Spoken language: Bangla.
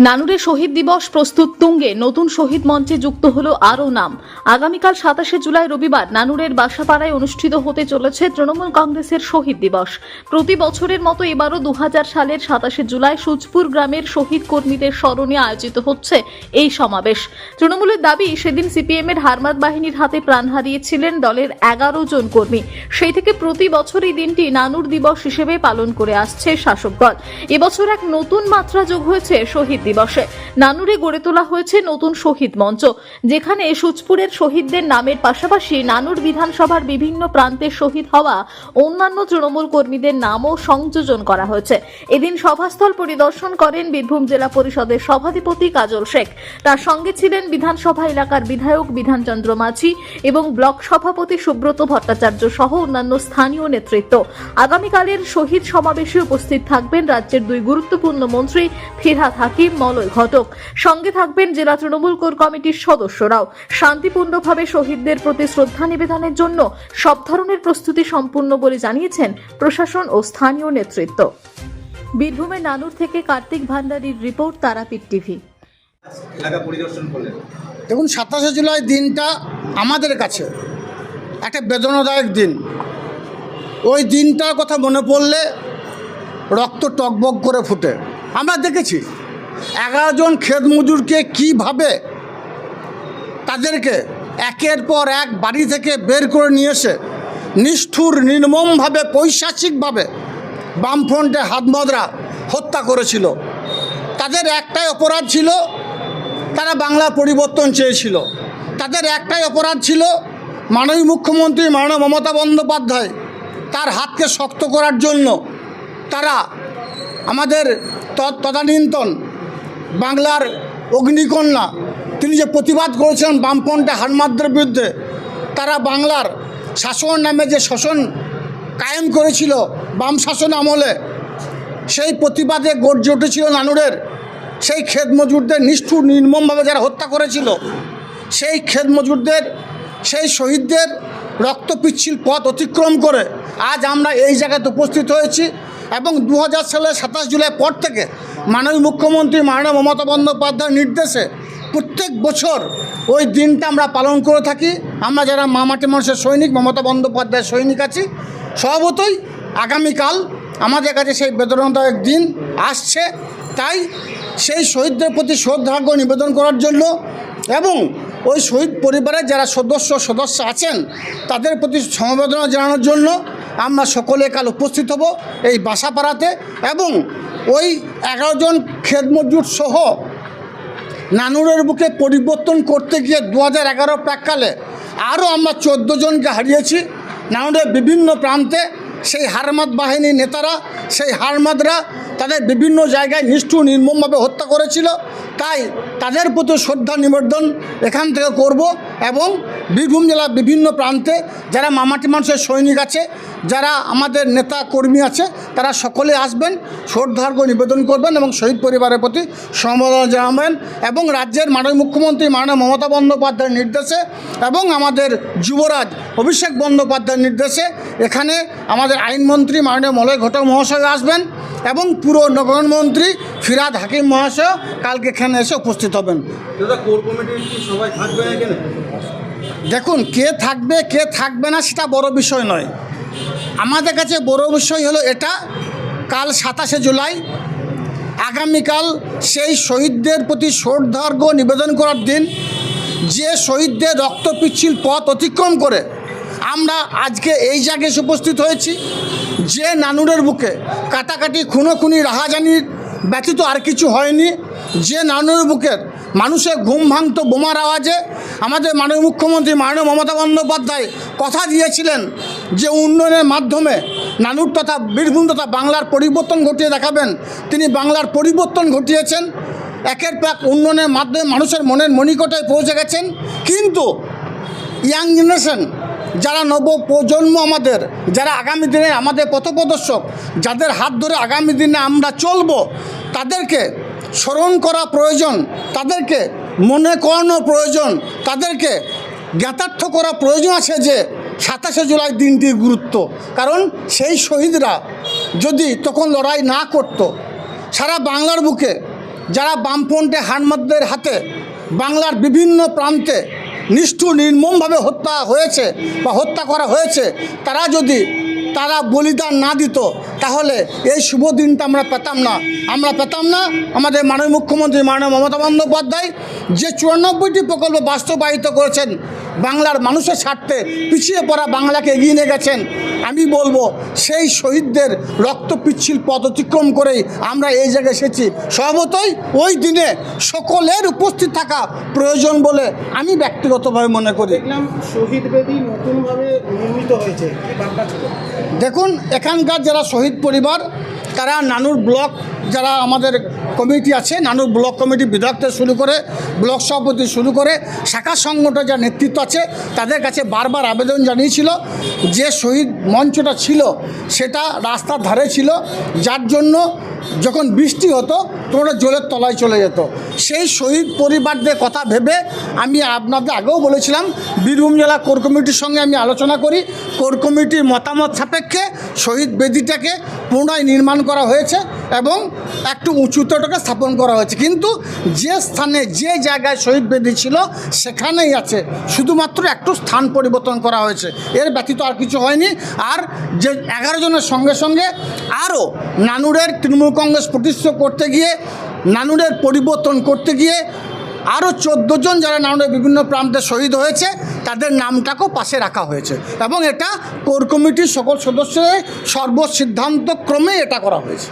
নানুরে শহীদ দিবস প্রস্তুত তুঙ্গে নতুন শহীদ মঞ্চে যুক্ত হলো আরও নাম। আগামীকাল 27শে জুলাই রবিবার নানুরের বাসাপাড়ায় অনুষ্ঠিত হতে চলেছে তৃণমূল কংগ্রেসের শহীদ দিবস। প্রতি বছরের মতো এবারও 2000 সালের 27শে জুলাই সুচপুর গ্রামের শহীদ কর্মীদের স্মরণে আয়োজিত হচ্ছে এই সমাবেশ। তৃণমূলের দাবি, সেদিন সিপিএমের হারমাদ বাহিনীর হাতে প্রাণ হারিয়েছিলেন দলের 11 জন কর্মী। সেই থেকে প্রতি বছর এই দিনটি নানুর দিবস হিসেবে পালন করে আসছে শাসকদল। এবছর এক নতুন মাত্রা যোগ হয়েছে শহীদ দিবসে। নানুরে গড়ে তোলা হয়েছে নতুন শহীদ মঞ্চ, যেখানে সুচপুরের শহীদদের নামের পাশাপাশি নানুর বিধানসভার বিভিন্ন প্রান্তে শহীদ হওয়া অন্যান্য তৃণমূল কর্মীদের নামও সংযোজন করা হয়েছে। এদিন সভাস্থল পরিদর্শন করেন বীরভূম জেলা পরিষদের সভাধিপতি কাজল শেখ। তার সঙ্গে ছিলেন বিধানসভা এলাকার বিধায়ক বিধানচন্দ্র মাঝি এবং ব্লক সভাপতি সুব্রত ভট্টাচার্য সহ অন্যান্য স্থানীয় নেতৃত্ব। আগামীকালের শহীদ সমাবেশে উপস্থিত থাকবেন রাজ্যের দুই গুরুত্বপূর্ণ মন্ত্রী ফিরহাদ হাকিম, মলয় ঘটক। সঙ্গে থাকবেন জেলা তৃণমূল কোর কমিটির সদস্যরাও। শান্তিপূর্ণভাবে শহীদদের প্রতি শ্রদ্ধা নিবেদনের জন্য সব ধরনের প্রস্তুতি সম্পূর্ণ বলে জানিয়েছেন প্রশাসন ও স্থানীয় নেতৃত্ব। বীরভূমের নানুর থেকে কার্তিক ভান্ডারীর রিপোর্ট, তারাপীঠ টিভি। এলাকা পরিদর্শন করলেন। দেখুন, 27শে জুলাই দিনটা আমাদের কাছে একটা বেদনাদায়ক দিন। ওই দিনটার কথা মনে পড়লে রক্ত টকবক করে ফুটে। আমরা দেখেছি 11 জন ক্ষেত মজুরকে কীভাবে তাদেরকে একের পর এক বাড়ি থেকে বের করে নিয়ে এসে নিষ্ঠুর নির্মমভাবে পৈশাচিকভাবে বামফ্রন্টে হাতমদরা হত্যা করেছিল। তাদের একটাই অপরাধ ছিল, তারা বাংলার পরিবর্তন চেয়েছিল। তাদের একটাই অপরাধ ছিল, মাননীয় মুখ্যমন্ত্রী মাননীয় মমতা বন্দ্যোপাধ্যায় তার হাতকে শক্ত করার জন্য তারা আমাদের তদানীন্তন বাংলার অগ্নিকন্যা তিনি যে প্রতিবাদ করেছিলেন বামপন্থী হারমাদদের বিরুদ্ধে, তারা বাংলার শাসন নামে যে শাসন কায়েম করেছিল বাম শাসন আমলে, সেই প্রতিবাদে গর্জে উঠেছিল নানুরের সেই ক্ষেত মজুরদের নিষ্ঠুর নির্মমভাবে যারা হত্যা করেছিল। সেই ক্ষেত মজুরদের, সেই শহীদদের রক্তপিচ্ছিল পথ অতিক্রম করে আজ আমরা এই জায়গাতে উপস্থিত হয়েছি। এবং 2000 সালের 27 জুলাই পর থেকে মাননীয় মুখ্যমন্ত্রী মাননীয় মমতা বন্দ্যোপাধ্যায়ের নির্দেশে প্রত্যেক বছর ওই দিনটা আমরা পালন করে থাকি। আমরা যারা মাটি মানুষের সৈনিক, মমতা বন্দ্যোপাধ্যায়ের সৈনিক আছি, স্বভাবতই আগামীকাল আমাদের কাছে সেই বেদনাদায়ক দিন আসছে। তাই সেই শহীদদের প্রতি শ্রদ্ধার্ঘ নিবেদন করার জন্য এবং ওই শহীদ পরিবারের যারা সদস্য আছেন তাদের প্রতি সমবেদনা জানানোর জন্য আমরা সকলে কাল উপস্থিত হব এই বাসাপাড়াতে। এবং ওই 11 জন ক্ষেত মজুর সহ নানুরের বুকে পরিবর্তন করতে গিয়ে 2011 প্রাককালে আরও আমরা 14 জনকে হারিয়েছি। নানুরের বিভিন্ন প্রান্তে সেই হারমাদ বাহিনীর নেতারা, সেই হারমাদরা তাদের বিভিন্ন জায়গায় নিষ্ঠুর নির্মমভাবে হত্যা করেছিল। তাই তাদের প্রতি শ্রদ্ধা নিবেদন এখান থেকে করব। এবং বীরভূম জেলার বিভিন্ন প্রান্তে যারা মামাটি মানুষের সৈনিক আছে, যারা আমাদের নেতা কর্মী আছে, তারা সকলে আসবেন, শ্রদ্ধার্ঘ নিবেদন করবেন এবং শহীদ পরিবারের প্রতি সমবেদনা জানাবেন। এবং রাজ্যের মাননীয় মুখ্যমন্ত্রী মাননীয় মমতা বন্দ্যোপাধ্যায়ের নির্দেশে এবং আমাদের যুবরাজ অভিষেক বন্দ্যোপাধ্যায়ের নির্দেশে এখানে আমাদের আইনমন্ত্রী মাননীয় মলয় ঘটক মহাশয় আসবেন এবং পুরো নগরমন্ত্রী ফিরহাদ হাকিম মহাশয় কালকে এখানে এসে উপস্থিত হবেন। কোর কমিটির কি সবাই থাকবে এখানে? দেখুন, কে থাকবে কে থাকবে না সেটা বড় বিষয় নয়। আমাদের কাছে বড় বিষয় হলো এটা, কাল 27শে জুলাই আগামীকাল সেই শহীদদের প্রতি শ্রদ্ধার্ঘ নিবেদন করার দিন। যে শহীদদের রক্তপিচ্ছিল পথ অতিক্রম করে আমরা আজকে এই জায়গায় উপস্থিত হয়েছি, যে নানুরের বুকে কাটাকাটি খুনোখুনি রাহাজানির ব্যতীত আর কিছু হয়নি, যে নানুরের বুকের মানুষের ঘুম ভাঙত বোমার আওয়াজে আমাদের মাননীয় মুখ্যমন্ত্রী মাননীয় মমতা বন্দ্যোপাধ্যায় কথা দিয়েছিলেন যে উন্নয়নের মাধ্যমে নানুর তথা বীরভূম তথা বাংলার পরিবর্তন ঘটিয়ে দেখাবেন। তিনি বাংলার পরিবর্তন ঘটিয়েছেন, একের পর এক উন্নয়নের মাধ্যমে মানুষের মনের মণিকোটায় পৌঁছে গেছেন। কিন্তু ইয়াং জেনারেশন, যারা নবপ্রজন্ম আমাদের, যারা আগামী দিনে আমাদের পথপ্রদর্শক, যাদের হাত ধরে আগামী দিনে আমরা চলব, তাদেরকে স্মরণ করা প্রয়োজন, তাদেরকে মনে করানো প্রয়োজন, তাদেরকে জ্ঞাতার্থ করা প্রয়োজন আছে যে 27শে জুলাই দিনটির গুরুত্ব। কারণ সেই শহীদরা যদি তখন লড়াই না করত, সারা বাংলার বুকে যারা বামফ্রন্টে হানমাদদের হাতে বাংলার বিভিন্ন প্রান্তে নিষ্ঠুর নির্মমভাবে হত্যা হয়েছে বা হত্যা করা হয়েছে, তারা বলিদান না দিত তাহলে এই শুভ দিনটা আমরা পেতাম না। আমাদের মাননীয় মুখ্যমন্ত্রী মাননীয় মমতা বন্দ্যোপাধ্যায় যে 94টি প্রকল্প বাস্তবায়িত করেছেন, বাংলার মানুষের স্বার্থে পিছিয়ে পড়া বাংলাকে এগিয়ে নিয়ে গেছেন। আমি বলবো সেই শহীদদের রক্ত পিচ্ছিল পথ অতিক্রম করেই আমরা এই জায়গায় এসেছি। স্বভাবতই ওই দিনে সকলের উপস্থিত থাকা প্রয়োজন বলে আমি ব্যক্তিগতভাবে মনে করি। দেখলাম শহীদ বেদি নতুনভাবে নির্মিত হয়েছে, কি ভাবনা ছিল? দেখুন, এখানকার যারা শহীদ পরিবার তারা নানুর ব্লক যারা আমাদের কমিটি আছে, নানুর ব্লক কমিটি বিধায়ক থেকে শুরু করে ব্লক সভাপতি শুরু করে শাখা সংগঠনের যারা নেতৃত্ব আছে তাদের কাছে বারবার আবেদন জানিয়েছিল যে শহীদ মঞ্চটা ছিল সেটা রাস্তার ধারে ছিল, যার জন্য যখন বৃষ্টি হতো তোমরা জলের তলায় চলে যেত। সেই শহীদ পরিবারদের কথা ভেবে আমি আপনাদের আগেও বলেছিলাম, বীরভূম জেলা কোর কমিটির সঙ্গে আমি আলোচনা করি। কোর কমিটির মতামত সাপেক্ষে শহীদ বেদিটাকে পুনরায় নির্মাণ করা হয়েছে এবং একটু উঁচুতে ওটাকে স্থাপন করা হয়েছে। কিন্তু যে স্থানে যে জায়গায় শহীদ বেদি ছিল সেখানেই আছে, শুধুমাত্র একটু স্থান পরিবর্তন করা হয়েছে, এর ব্যতীত আর কিছু হয়নি। আর যে 11 জনের সঙ্গে সঙ্গে আরও নানুরের তৃণমূল কংগ্রেস প্রতিষ্ঠা করতে গিয়ে, নানুরের পরিবর্তন করতে গিয়ে আরও 14 জন যারা নানুরের বিভিন্ন প্রান্তে শহীদ হয়েছে তাদের নামটাকেও পাশে রাখা হয়েছে এবং এটা কোর কমিটির সকল সদস্যের সর্বসিদ্ধান্ত ক্রমে এটা করা হয়েছে।